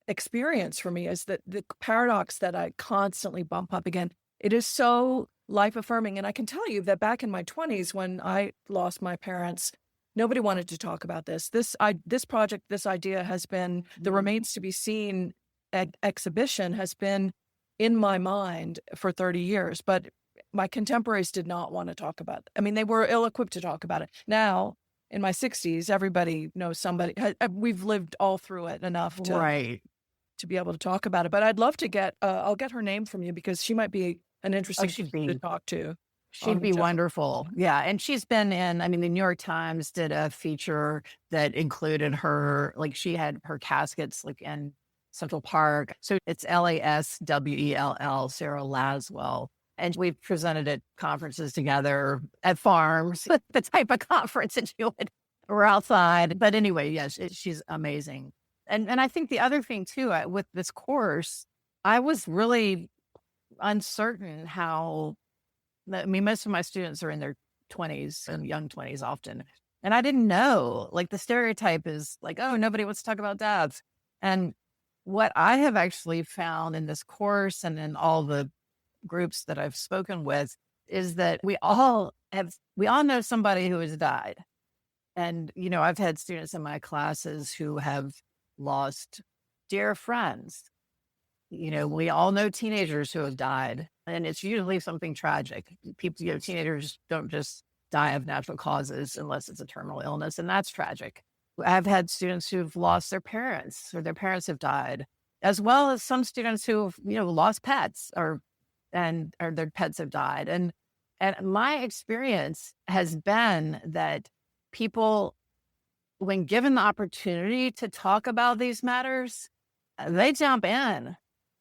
experience for me, is that the paradox that I constantly bump up again. It is so life affirming. And I can tell you that back in my 20s, when I lost my parents, nobody wanted to talk about this. This project, this idea has been, the Remains to be Seen exhibition has been in my mind for 30 years. But my contemporaries did not want to talk about it. I mean, they were ill-equipped to talk about it. Now, in my 60s, everybody knows somebody. We've lived all through it enough to be able to talk about it. But I'd love to get, I'll get her name from you, because she might be an interesting person to talk to. She'd be wonderful. Yeah. And she's been in, I mean, the New York Times did a feature that included her, like, she had her caskets like in Central Park. So it's Laswell, Sarah Laswell. And we've presented at conferences together at farms, the type of conference that you would, or outside. But anyway, yes, she's amazing. And I think the other thing too, with this course, I was really uncertain how, I mean, most of my students are in their 20s and young 20s often. And I didn't know, like, the stereotype is like, oh, nobody wants to talk about dads. And what I have actually found in this course and in all the groups that I've spoken with is that we all know somebody who has died. And, I've had students in my classes who have lost dear friends. We all know teenagers who have died, and it's usually something tragic. People, teenagers don't just die of natural causes unless it's a terminal illness, and that's tragic. I've had students who've lost their parents, or their parents have died, as well as some students who've, lost pets or their pets have died. And my experience has been that people, when given the opportunity to talk about these matters, they jump in.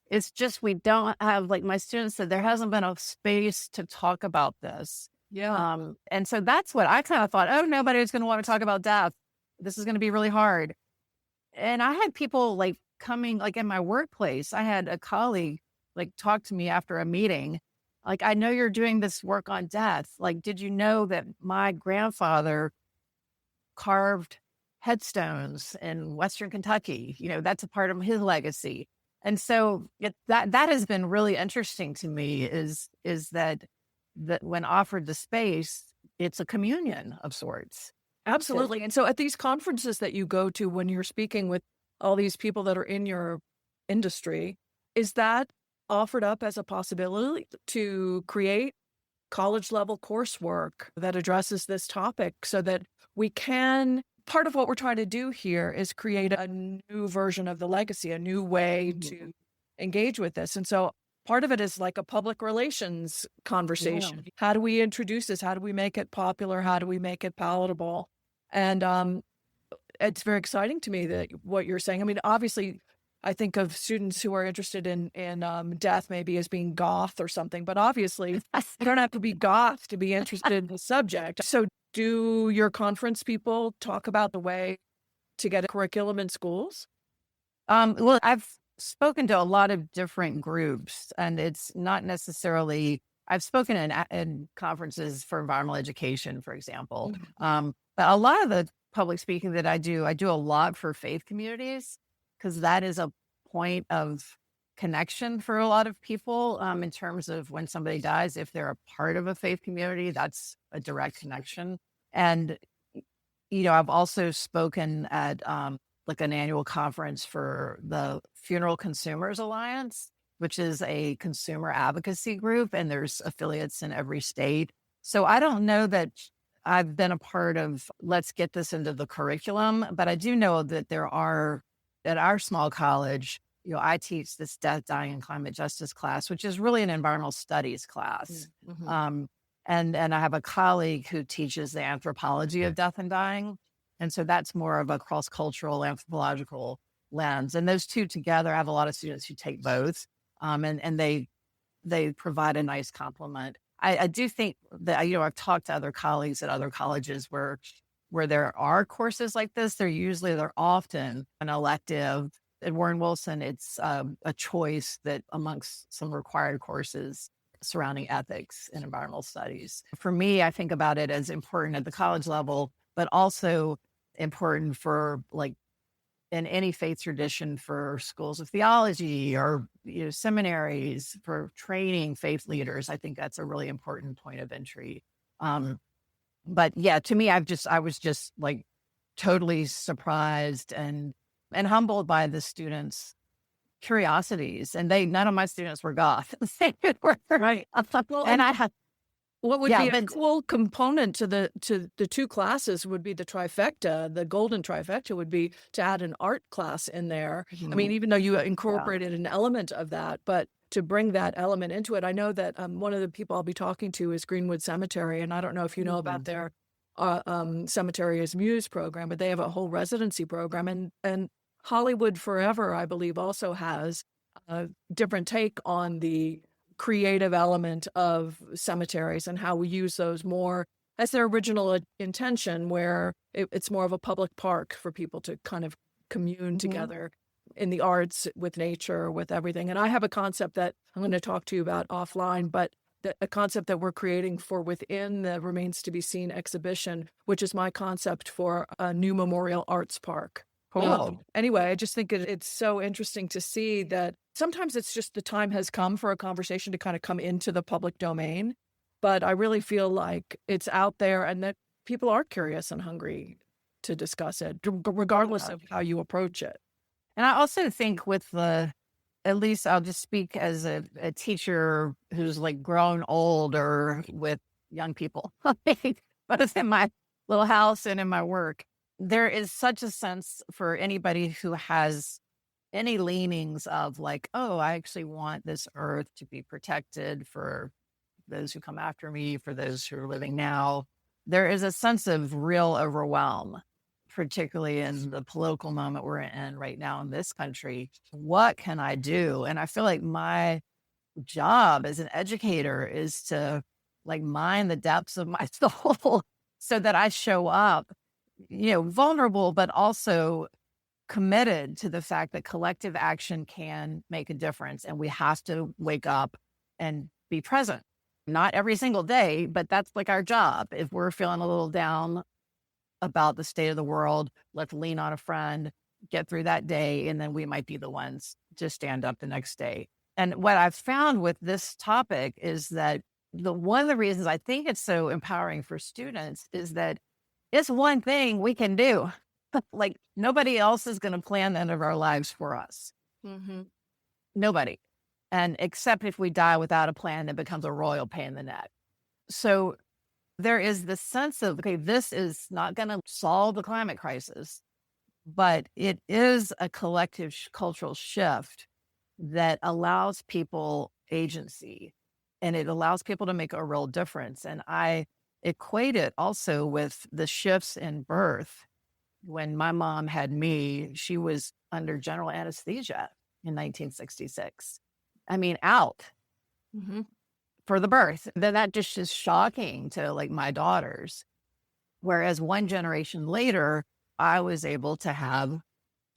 It's just, we don't have, like my students said, there hasn't been a space to talk about this. Yeah. And so that's what I kind of thought, oh, nobody's going to want to talk about death. This is going to be really hard. And I had people like coming, like in my workplace, I had a colleague like talk to me after a meeting. Like, I know you're doing this work on death. Like, did you know that my grandfather carved headstones in Western Kentucky? That's a part of his legacy. And so that has been really interesting to me is that when offered the space, it's a communion of sorts. Absolutely. And so at these conferences that you go to, when you're speaking with all these people that are in your industry, is that offered up as a possibility to create college level coursework that addresses this topic, so that we can, part of what we're trying to do here is create a new version of the legacy, a new way to engage with this. And so part of it is like a public relations conversation. Yeah. How do we introduce this? How do we make it popular? How do we make it palatable? And it's very exciting to me that what you're saying. I mean, obviously, I think of students who are interested in death maybe as being goth or something, but obviously you don't have to be goth to be interested in the subject. So do your conference people talk about the way to get a curriculum in schools? Well, I've spoken to a lot of different groups, and it's not necessarily, I've spoken in conferences for environmental education, for example. But a lot of the public speaking that I do a lot for faith communities, because that is a point of connection for a lot of people, in terms of when somebody dies, if they're a part of a faith community, that's a direct connection. And, I've also spoken at like an annual conference for the Funeral Consumers Alliance, which is a consumer advocacy group, and there's affiliates in every state. So I don't know that I've been a part of, let's get this into the curriculum, but I do know that there are, at our small college, I teach this death, dying, and climate justice class, which is really an environmental studies class. And I have a colleague who teaches the anthropology of death and dying. And so that's more of a cross-cultural anthropological lens. And those two together, I have a lot of students who take both. And they provide a nice complement. I do think that, I've talked to other colleagues at other colleges where there are courses like this. They're often an elective. At Warren Wilson, it's a choice that amongst some required courses surrounding ethics and environmental studies. For me, I think about it as important at the college level, but also important for, like, in any faith tradition, for schools of theology or seminaries, for training faith leaders. I think that's a really important point of entry. But yeah, to me, I was just like totally surprised and humbled by the students' curiosities. And none of my students were goth. Right. Well, And I had, what would Yeah, be a but- cool component to the two classes would be the trifecta. The golden trifecta would be to add an art class in there. I mean, even though you incorporated an element of that, but to bring that element into it. I know that one of the people I'll be talking to is Greenwood Cemetery, and I don't know if you know about their Cemetery as Muse program, but they have a whole residency program, and Hollywood Forever, I believe, also has a different take on the creative element of cemeteries and how we use those more as their original intention, where it's more of a public park for people to kind of commune together in the arts, with nature, with everything. And I have a concept that I'm going to talk to you about offline, but a concept that we're creating for within the Remains to be Seen exhibition, which is my concept for a new memorial arts park. Cool. Anyway, I just think it's so interesting to see that sometimes it's just the time has come for a conversation to kind of come into the public domain. But I really feel like it's out there and that people are curious and hungry to discuss it, regardless of how you approach it. And I also think at least I'll just speak as a teacher who's like grown old or with young people, both in my little house and in my work. There is such a sense for anybody who has any leanings of like, oh, I actually want this earth to be protected for those who come after me, for those who are living now. There is a sense of real overwhelm, particularly in the political moment we're in right now in this country. What can I do? And I feel like my job as an educator is to like mine the depths of my soul so that I show up, vulnerable, but also committed to the fact that collective action can make a difference. And we have to wake up and be present. Not every single day, but that's like our job. If we're feeling a little down about the state of the world, let's lean on a friend, get through that day, and then we might be the ones to stand up the next day. And what I've found with this topic is that one of the reasons I think it's so empowering for students is that it's one thing we can do. Like nobody else is going to plan the end of our lives for us. Nobody. And except if we die without a plan, it becomes a royal pain in the neck. So there is this sense of, okay, this is not going to solve the climate crisis, but it is a collective cultural shift that allows people agency and it allows people to make a real difference. And I equate it also with the shifts in birth. When my mom had me, she was under general anesthesia in 1966. I mean, out Mm-hmm. for the birth. Then that just is shocking to like my daughters. Whereas one generation later, I was able to have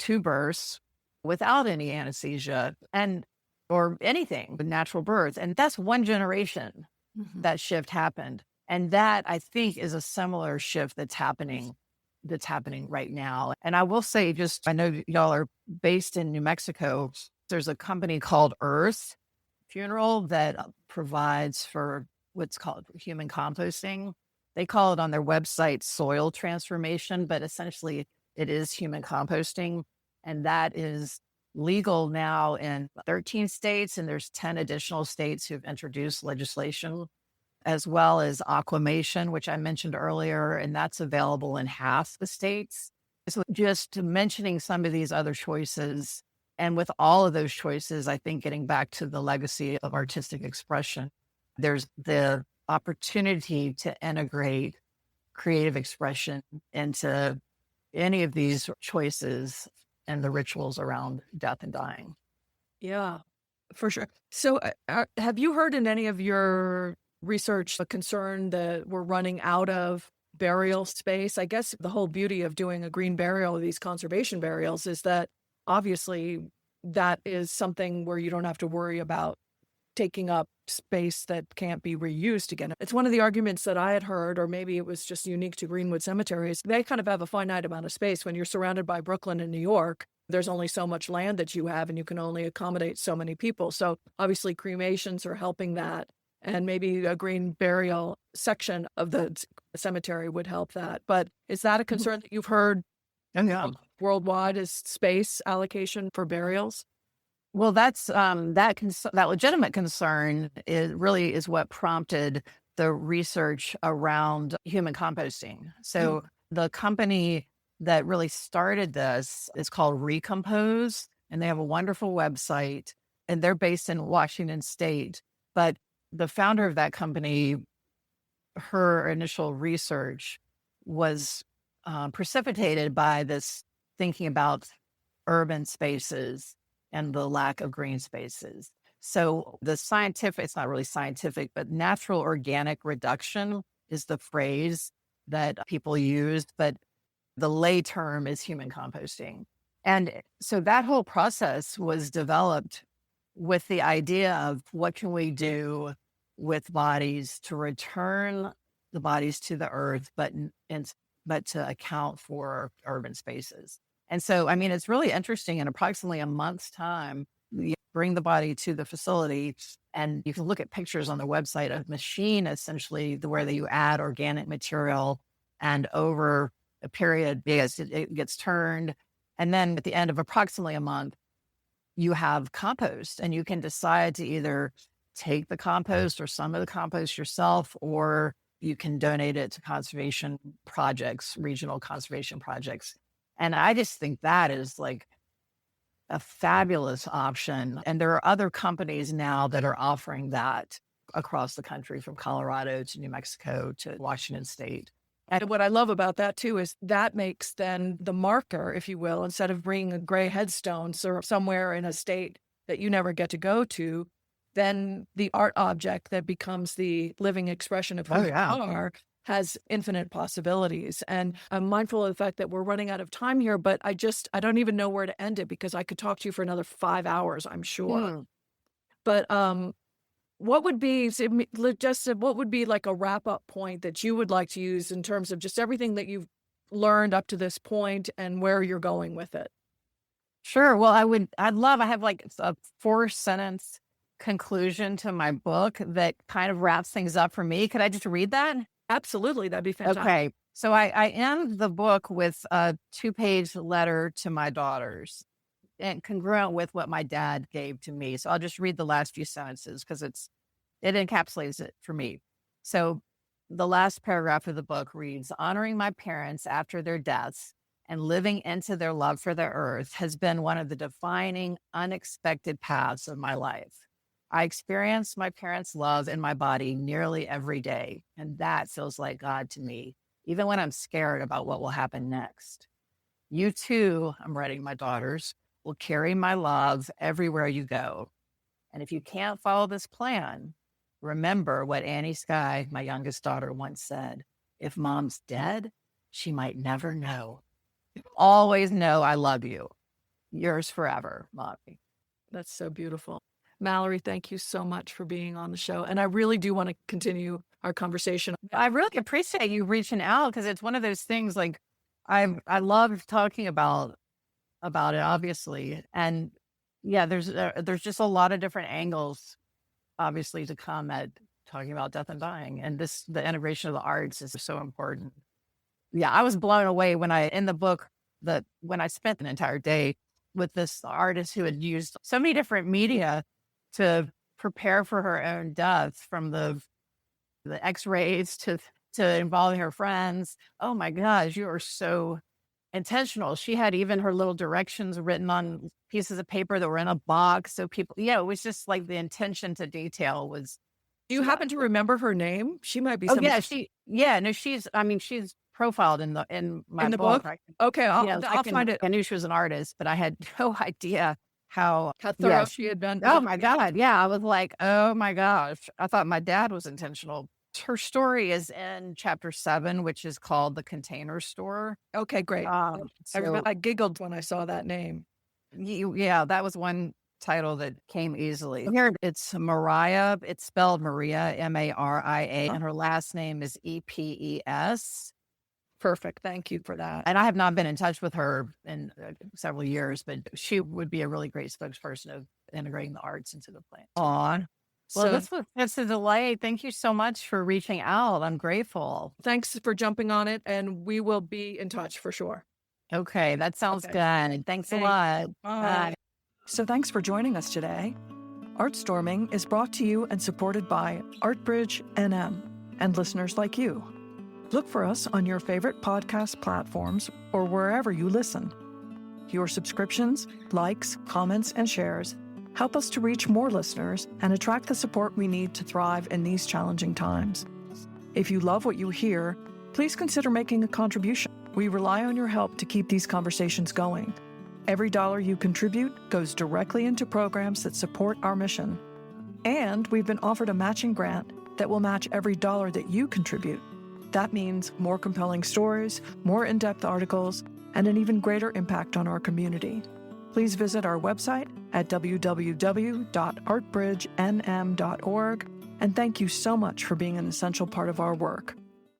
2 births without any anesthesia and or anything but natural birth. And that's one generation Mm-hmm. that shift happened. And that I think is a similar shift that's happening right now. And I will say, just I know y'all are based in New Mexico. There's a company called Earth Funeral that provides for what's called human composting. They call it on their website soil transformation, but essentially it is human composting. And that is legal now in 13 states, and there's 10 additional states who've introduced legislation, as well as aquamation, which I mentioned earlier, and that's available in half the states. So just mentioning some of these other choices, and with all of those choices, I think getting back to the legacy of artistic expression, there's the opportunity to integrate creative expression into any of these choices and the rituals around death and dying. Yeah, for sure. So, have you heard in any of your research a concern that we're running out of burial space? I guess the whole beauty of doing a green burial, these conservation burials, is that obviously that is something where you don't have to worry about taking up space that can't be reused again. It's one of the arguments that I had heard, or maybe it was just unique to Greenwood cemeteries. They kind of have a finite amount of space. When you're surrounded by Brooklyn and New York, there's only so much land that you have, and you can only accommodate so many people. So obviously cremations are helping that. And maybe a green burial section of the cemetery would help that. But is that a concern that you've heard worldwide, is space allocation for burials? Well, that's that legitimate concern is what prompted the research around human composting. So the company that really started this is called Recompose, and they have a wonderful website, and they're based in Washington State. But the founder of that company, her initial research was precipitated by this thinking about urban spaces and the lack of green spaces. So it's not really scientific, but natural organic reduction is the phrase that people use, but the lay term is human composting. And so that whole process was developed with the idea of what can we do with bodies to return the bodies to the earth, but to account for urban spaces. And so, I mean, it's really interesting. In approximately a month's time, you bring the body to the facility, and you can look at pictures on the website of machine, essentially, where you add organic material, and over a period, it gets turned. And then at the end of approximately a month, you have compost, and you can decide to either take the compost or some of the compost yourself, or you can donate it to conservation projects, regional conservation projects. And I just think that is like a fabulous option. And there are other companies now that are offering that across the country, from Colorado to New Mexico to Washington State. And what I love about that too is that makes then the marker, if you will, instead of bringing a gray headstone somewhere in a state that you never get to go to, then the art object that becomes the living expression of who you are has infinite possibilities. And I'm mindful of the fact that we're running out of time here, but I don't even know where to end it, because I could talk to you for another 5 hours, I'm sure. But what would be like a wrap up point that you would like to use in terms of just everything that you've learned up to this point and where you're going with it? Sure. Well, I have like a 4-sentence conclusion to my book that kind of wraps things up for me. Could I just read that? Absolutely. That'd be fantastic. Okay. So I end the book with a 2-page letter to my daughters, and congruent with what my dad gave to me. So I'll just read the last few sentences because it encapsulates it for me. So the last paragraph of the book reads, "Honoring my parents after their deaths and living into their love for the earth has been one of the defining, unexpected paths of my life. I experience my parents' love in my body nearly every day, and that feels like God to me, even when I'm scared about what will happen next. You too, I'm writing my daughters, will carry my love everywhere you go. And if you can't follow this plan, remember what Annie Skye, my youngest daughter, once said: if mom's dead, she might never know. Always know I love you. Yours forever, Mommy. That's so beautiful. Mallory, thank you so much for being on the show. And I really do want to continue our conversation. I really appreciate you reaching out, because it's one of those things, like, I love talking about it, obviously. And yeah, there's just a lot of different angles, obviously, to come at talking about death and dying. And the integration of the arts is so important. Yeah, I was blown away when in the book, when I spent an entire day with this artist who had used so many different media to prepare for her own death, from the x-rays to involving her friends. Oh my gosh, you are so intentional. She had even her little directions written on pieces of paper that were in a box. So people, it was just like the intention to detail was. Do you happen to remember her name? She might be. Oh yeah, she's profiled in my book. Okay, I'll find it. I knew she was an artist, but I had no idea how thorough she had been. Oh my God. Yeah. I was like, oh my gosh. I thought my dad was intentional. Her story is in chapter 7, which is called The Container Store. Okay, great. I giggled when I saw that name. Yeah, that was one title that came easily. Here it's Mariah. It's spelled Maria, Maria, and her last name is Epes. Perfect. Thank you for that. And I have not been in touch with her in several years, but she would be a really great spokesperson of integrating the arts into the plan. On. Well, it's a delight. Thank you so much for reaching out. I'm grateful. Thanks for jumping on it, and we will be in touch for sure. Okay, that sounds good. Thanks a lot. Bye. So thanks for joining us today. ArtStorming is brought to you and supported by ArtBridge NM and listeners like you. Look for us on your favorite podcast platforms or wherever you listen. Your subscriptions, likes, comments, and shares help us to reach more listeners and attract the support we need to thrive in these challenging times. If you love what you hear, please consider making a contribution. We rely on your help to keep these conversations going. Every dollar you contribute goes directly into programs that support our mission. And we've been offered a matching grant that will match every dollar that you contribute. That means more compelling stories, more in-depth articles, and an even greater impact on our community. Please visit our website at www.artbridgenm.org, and thank you so much for being an essential part of our work.